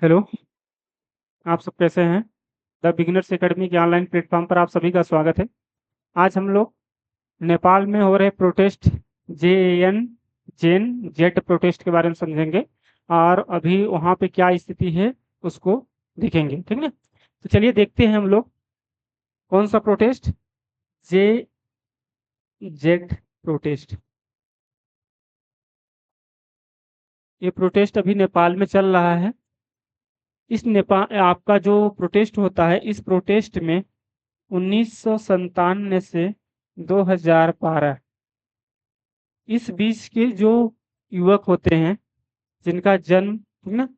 Hello, आप सब कैसे हैं? द बिगिनर्स एकेडमी के ऑनलाइन प्लेटफॉर्म पर आप सभी का स्वागत है। आज हम लोग नेपाल में हो रहे प्रोटेस्ट जेएन जेन जेट प्रोटेस्ट के बारे में समझेंगे और अभी वहाँ पे क्या स्थिति है उसको देखेंगे, ठीक है? तो चलिए देखते हैं हम लोग कौन सा प्रोटेस्ट जे जेट प्रोटेस्ट। ये प्रोटेस्ट अभी नेपाल में चल रहा है। इस नेपाल आपका जो प्रोटेस्ट होता है, इस प्रोटेस्ट में 1997 से 2012 इस बीच के जो युवक होते हैं जिनका जन्म, ठीक ना,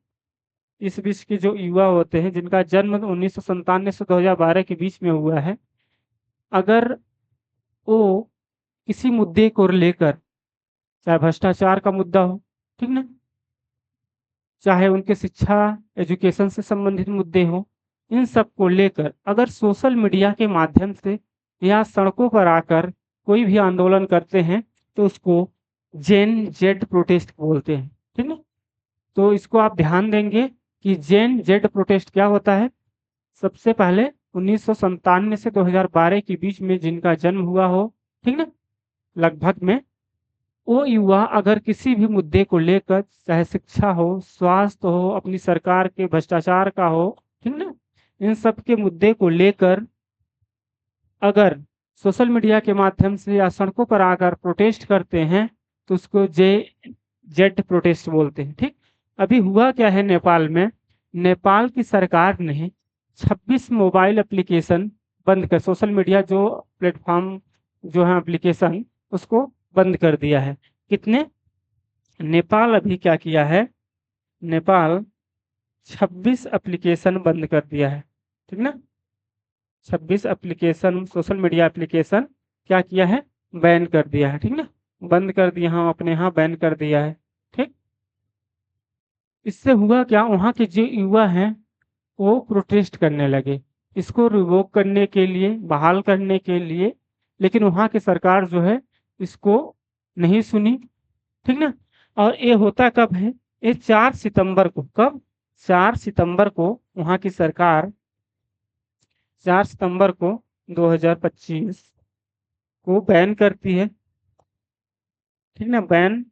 इस बीच के जो युवा होते हैं जिनका जन्म 1997 से 2012 के बीच में हुआ है, अगर वो किसी मुद्दे को लेकर, चाहे भ्रष्टाचार का मुद्दा हो, ठीक ना, चाहे उनके शिक्षा एजुकेशन से संबंधित मुद्दे हो, इन सब को लेकर अगर सोशल मीडिया के माध्यम से या सड़कों पर आकर कोई भी आंदोलन करते हैं तो उसको जेन जेड प्रोटेस्ट बोलते हैं, ठीक है? तो इसको आप ध्यान देंगे कि जेन जेड प्रोटेस्ट क्या होता है। सबसे पहले 1997 से 2012 के बीच में जिनका जन्म हुआ हो, ठीक ना, लगभग में, वो युवा अगर किसी भी मुद्दे को लेकर, चाहे शिक्षा हो, स्वास्थ्य हो, अपनी सरकार के भ्रष्टाचार का हो, ठीक ना, इन सब के मुद्दे को लेकर अगर सोशल मीडिया के माध्यम से या सड़कों पर आकर प्रोटेस्ट करते हैं तो उसको जे जेड प्रोटेस्ट बोलते हैं, ठीक? अभी हुआ क्या है नेपाल में, नेपाल की सरकार ने 26 मोबाइल एप्लीकेशन बंद कर, सोशल मीडिया जो प्लेटफॉर्म जो है एप्लीकेशन, उसको बंद कर दिया है। कितने? नेपाल अभी क्या किया है, नेपाल 26 एप्लीकेशन बंद कर दिया है, ठीक ना। 26 एप्लीकेशन, सोशल मीडिया एप्लीकेशन क्या किया है, बैन कर दिया है, ठीक ना, बंद कर दिया, हाँ अपने यहाँ बैन कर दिया है, ठीक। इससे हुआ क्या, वहाँ के जो युवा हैं वो प्रोटेस्ट करने लगे इसको रिवोक करने के लिए, बहाल करने के लिए, लेकिन वहाँ की सरकार जो है इसको नहीं सुनी, ठीक ना। और ये होता कब है, ये 4 सितंबर को, कब? 4 सितंबर को वहाँ की सरकार 4 सितंबर को 2025 को बैन करती है, ठीक ना, बैन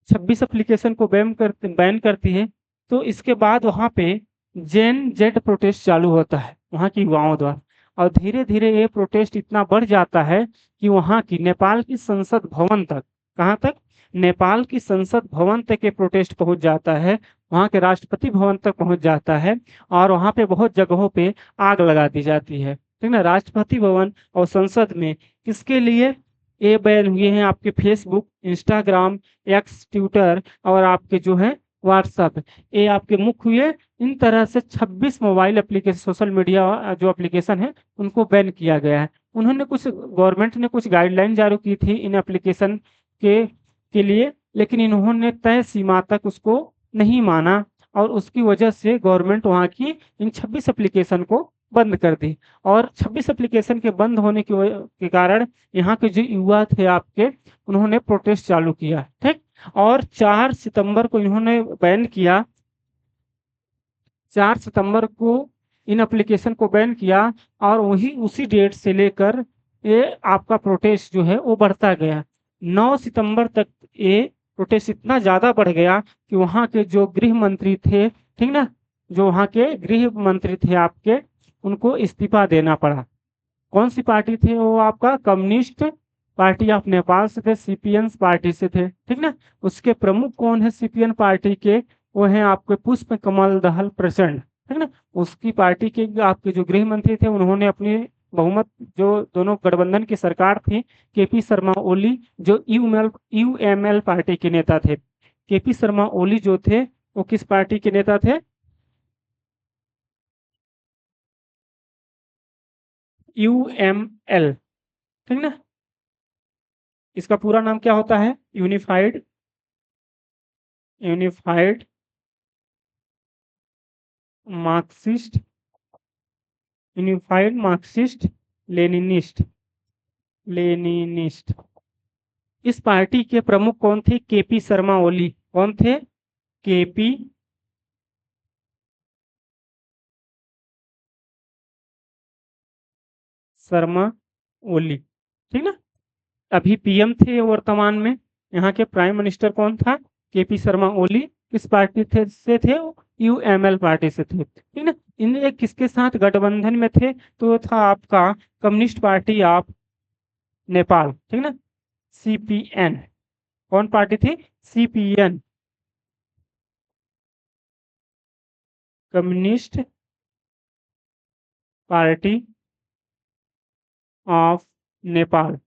26 एप्लीकेशन को बैन करती है। तो इसके बाद वहाँ पे जेन जेड प्रोटेस्ट चालू होता है वहाँ की युवाओं द्वारा, और धीरे धीरे ये प्रोटेस्ट इतना बढ़ जाता है कि वहाँ की नेपाल की संसद भवन तक, कहाँ तक? नेपाल की संसद भवन तक ये प्रोटेस्ट पहुंच जाता है, वहाँ के राष्ट्रपति भवन तक पहुंच जाता है, और वहाँ पे बहुत जगहों पे आग लगा दी जाती है, ठीक ना। राष्ट्रपति भवन और संसद में किसके लिए ये बैन हुए हैं? आपके फेसबुक, इंस्टाग्राम, एक्स, ट्विटर और आपके जो है व्हाट्सएप, ये आपके मुख्य हुए। इन तरह से 26 मोबाइल एप्लीकेशन, सोशल मीडिया जो एप्लीकेशन है, उनको बैन किया गया है। उन्होंने कुछ, गवर्नमेंट ने कुछ गाइडलाइन जारी की थी इन एप्लीकेशन के लिए, लेकिन इन्होंने तय सीमा तक उसको नहीं माना, और उसकी वजह से गवर्नमेंट वहाँ की इन 26 एप्लीकेशन को बंद कर दी। और 26 एप्लीकेशन के बंद होने के कारण यहाँ के जो युवा थे आपके, उन्होंने प्रोटेस्ट चालू किया, ठीक। और 4 सितंबर को इन्होंने बैन किया, 4 सितंबर को इन एप्लीकेशन को बैन किया, और वही उसी डेट से लेकर ये आपका प्रोटेस्ट जो है वो बढ़ता गया। 9 सितंबर तक ये प्रोटेस्ट इतना ज़्यादा बढ़ गया कि वहाँ के जो गृह मंत्री थे, ठीक ना, जो वहाँ के गृह मंत्री थे आपके, उनको इस्तीफा देना पड़ा। कौन सी पार्टी थे वो? आपका कम्युनिस्ट पार्टी ऑफ नेपाल से थे, सीपीएन पार्टी से थे, ठीक ना। उसके प्रमुख कौन है सीपीएन पार्टी के? वो हैं आपके पुष्प कमल दहल प्रचंड, ठीक ना। उसकी पार्टी के आपके जो गृह मंत्री थे, उन्होंने अपनी बहुमत, जो दोनों गठबंधन की सरकार थी, केपी शर्मा ओली, जो यूएमएल पार्टी के नेता थे। केपी शर्मा ओली जो थे वो किस पार्टी के नेता थे? यूएमएल, ठीक ना। इसका पूरा नाम क्या होता है? Unified Marxist unified Marxist Leninist Leninist इस पार्टी के प्रमुख कौन थे? केपी शर्मा ओली। कौन थे? केपी शर्मा ओली, ठीक ना। अभी पीएम थे वर्तमान में, यहाँ के प्राइम मिनिस्टर कौन था? केपी शर्मा ओली। किस पार्टी थे वो? यूएमएल पार्टी से थे, ठीक ना। इनमें किसके साथ गठबंधन में थे? तो था आपका कम्युनिस्ट पार्टी ऑफ नेपाल, ठीक ना, सीपीएन। कौन पार्टी थी? CPN, communist party of Nepal,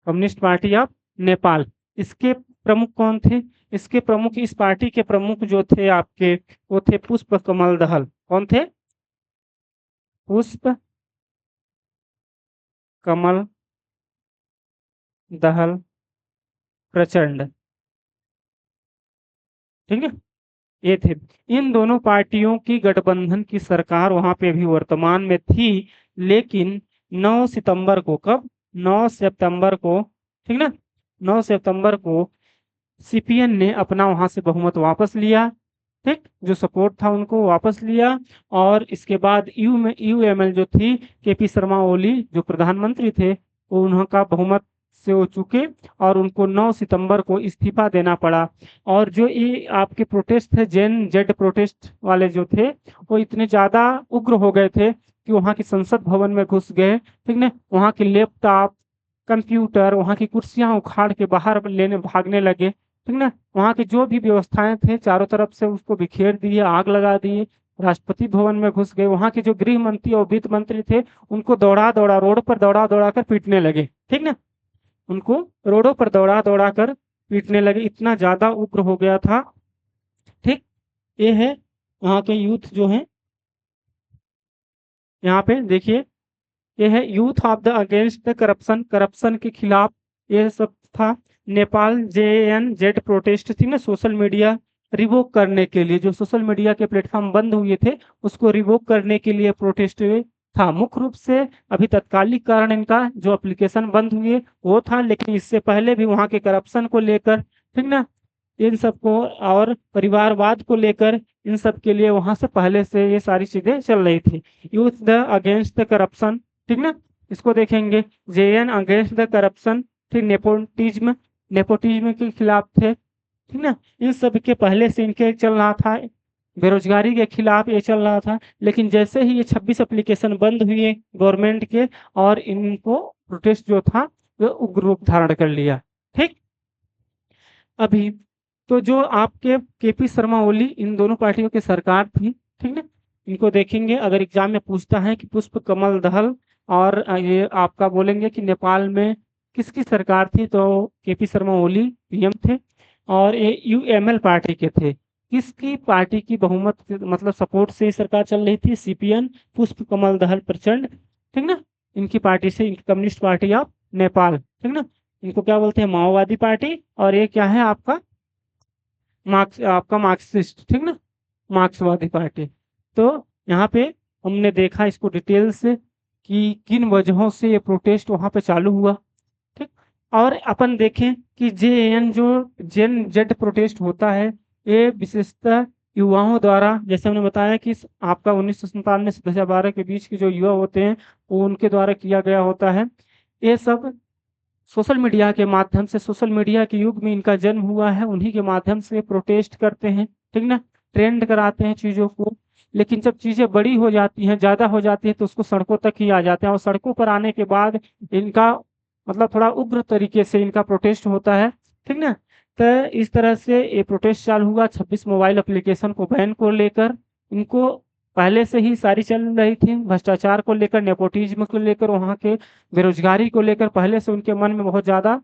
communist party of Nepal. इसके प्रमुख कौन थे? इसके प्रमुख, इस पार्टी के प्रमुख जो थे आपके, वो थे पुष्प कमल दहल। कौन थे? पुष्प कमल दहल प्रचंड, ठीक है, ये थे। इन दोनों पार्टियों की गठबंधन की सरकार वहां पे भी वर्तमान में थी, लेकिन 9 सितंबर को, कब? 9 सितंबर को, ठीक ना, 9 सितंबर को सीपीएन ने अपना वहां से बहुमत वापस लिया, ठीक, जो सपोर्ट था उनको वापस लिया। और इसके बाद यूएमएल जो थी, केपी शर्मा ओली जो प्रधानमंत्री थे, वो उनका बहुमत से हो चुके और उनको 9 सितंबर को इस्तीफा देना पड़ा। और जो ये आपके प्रोटेस्ट थे, जेन जेड प्रोटेस्ट वाले जो थे, वो इतने ज्यादा उग्र हो गए थे कि वहां की संसद भवन में घुस गए, ठीक ना, वहां के लैपटॉप, कंप्यूटर, वहां की कुर्सियां उखाड़ के बाहर लेने भागने लगे, ठीक ना। वहां की जो भी व्यवस्थाएं थे चारों तरफ से उसको बिखेर दिए, आग लगा दिए, राष्ट्रपति भवन में घुस गए। वहां के जो गृह मंत्री और वित्त मंत्री थे, उनको दौड़ा दौड़ा रोड पर दौड़ा दौड़ा कर पीटने लगे, ठीक ना, उनको रोडों पर दौड़ा दौड़ा कर पीटने लगे, इतना ज्यादा उग्र हो गया था, ठीक। ये है वहाँ के यूथ जो है, यहाँ पे देखिए, ये है youth of the against the corruption, corruption के खिलाफ ये सब था। नेपाल जेएन जेड प्रोटेस्ट थी ना, सोशल मीडिया रिवोक करने के लिए, जो सोशल मीडिया के प्लेटफॉर्म बंद हुए थे उसको रिवोक करने के लिए प्रोटेस्ट था मुख्य रूप से। अभी तत्कालिक कारण इनका जो एप्लीकेशन बंद हुए वो था, लेकिन इससे पहले भी वहाँ के करप्शन को लेकर, ठीक ना, इन सबको और परिवारवाद को लेकर, इन सब के लिए वहां से पहले से ये सारी चीजें चल रही थी। Youth the against the corruption, ठीक ना, इसको देखेंगे, जेएन अगेंस्ट द करप्शन, ठीक, नेपोटिज्म, नेपोटिज्म के खिलाफ थे, ठीक ना। इन सब के पहले से इनके चल रहा था, बेरोजगारी के खिलाफ ये चल रहा था। लेकिन जैसे ही ये 26 एप्लीकेशन बंद हुए गवर्नमेंट के, और इनको प्रोटेस्ट जो था वो उग्र रूप धारण कर लिया, ठीक। अभी तो जो आपके केपी शर्मा ओली, इन दोनों पार्टियों की सरकार थी, ठीक ना। इनको देखेंगे अगर एग्जाम में पूछता है कि पुष्प कमल दहल और ये आपका बोलेंगे कि नेपाल में किसकी सरकार थी, तो केपी शर्मा ओली पीएम थे और ये यूएमएल पार्टी के थे। किसकी पार्टी की बहुमत मतलब सपोर्ट से सरकार चल रही थी? सीपीएन, पुष्प कमल दहल प्रचंड, ठीक ना, इनकी पार्टी से, इनकी कम्युनिस्ट पार्टी ऑफ नेपाल, ठीक ना, इनको क्या बोलते हैं? माओवादी पार्टी। और ये क्या है आपका? मार्क्स, आपका मार्क्सिस्ट, ठीक ना, मार्क्सवादी पार्टी। तो यहाँ पे हमने देखा इसको डिटेल से कि किन वजहों से ये प्रोटेस्ट वहां पे चालू हुआ, ठीक। और अपन देखें कि जेएन जो जेन जेड प्रोटेस्ट होता है, ये विशेषतः युवाओं द्वारा, जैसे हमने बताया कि आपका 1997 से 2012 के बीच के जो युवा होते हैं वो उनके द्वारा किया गया होता है। ये सब सोशल मीडिया के माध्यम से, सोशल मीडिया के युग में इनका जन्म हुआ है, उन्हीं के माध्यम से प्रोटेस्ट करते हैं, ठीक ना, ट्रेंड कराते हैं चीजों को। लेकिन जब चीजें बड़ी हो जाती हैं, ज्यादा हो जाती है, तो उसको सड़कों तक ही आ जाते हैं, और सड़कों पर आने के बाद इनका मतलब थोड़ा उग्र तरीके से इनका प्रोटेस्ट होता है, ठीक ना। तो इस तरह से ये प्रोटेस्ट चालू हुआ 26 मोबाइल एप्लीकेशन को बैन को लेकर। इनको पहले से ही सारी चल रही थी, भ्रष्टाचार को लेकर, नेपोटिज्म को लेकर, वहाँ के बेरोजगारी को लेकर पहले से उनके मन में बहुत ज्यादा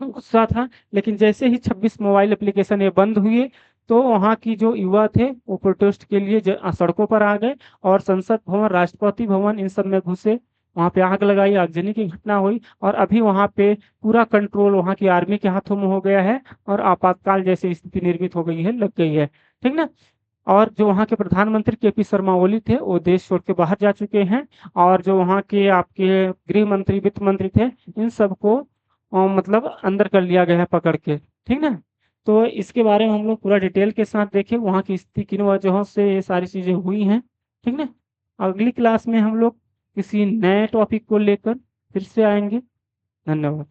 गुस्सा था। लेकिन जैसे ही 26 मोबाइल एप्लीकेशन ये बंद हुए, तो वहाँ की जो युवा थे वो प्रोटेस्ट के लिए सड़कों पर आ गए और संसद भवन, राष्ट्रपति भवन, इन सब में घुसे, वहाँ पे आग लगाई, आगजनी की घटना हुई। और अभी वहाँ पे पूरा कंट्रोल वहाँ की आर्मी के हाथों में हो गया है और आपातकाल जैसी स्थिति निर्मित हो गई है, लग गई है, ठीक ना। और जो वहाँ के प्रधानमंत्री केपी शर्मा ओली थे वो देश छोड़ के बाहर जा चुके हैं। और जो वहाँ के आपके गृह मंत्री, वित्त मंत्री थे, इन सबको मतलब अंदर कर लिया गया है पकड़ के, ठीक ना। तो इसके बारे में हम लोग पूरा डिटेल के साथ देखें, वहाँ की स्थिति किन वजहों से ये सारी चीजें हुई हैं, ठीक ना। अगली क्लास में हम लोग किसी नए टॉपिक को लेकर फिर से आएंगे। धन्यवाद।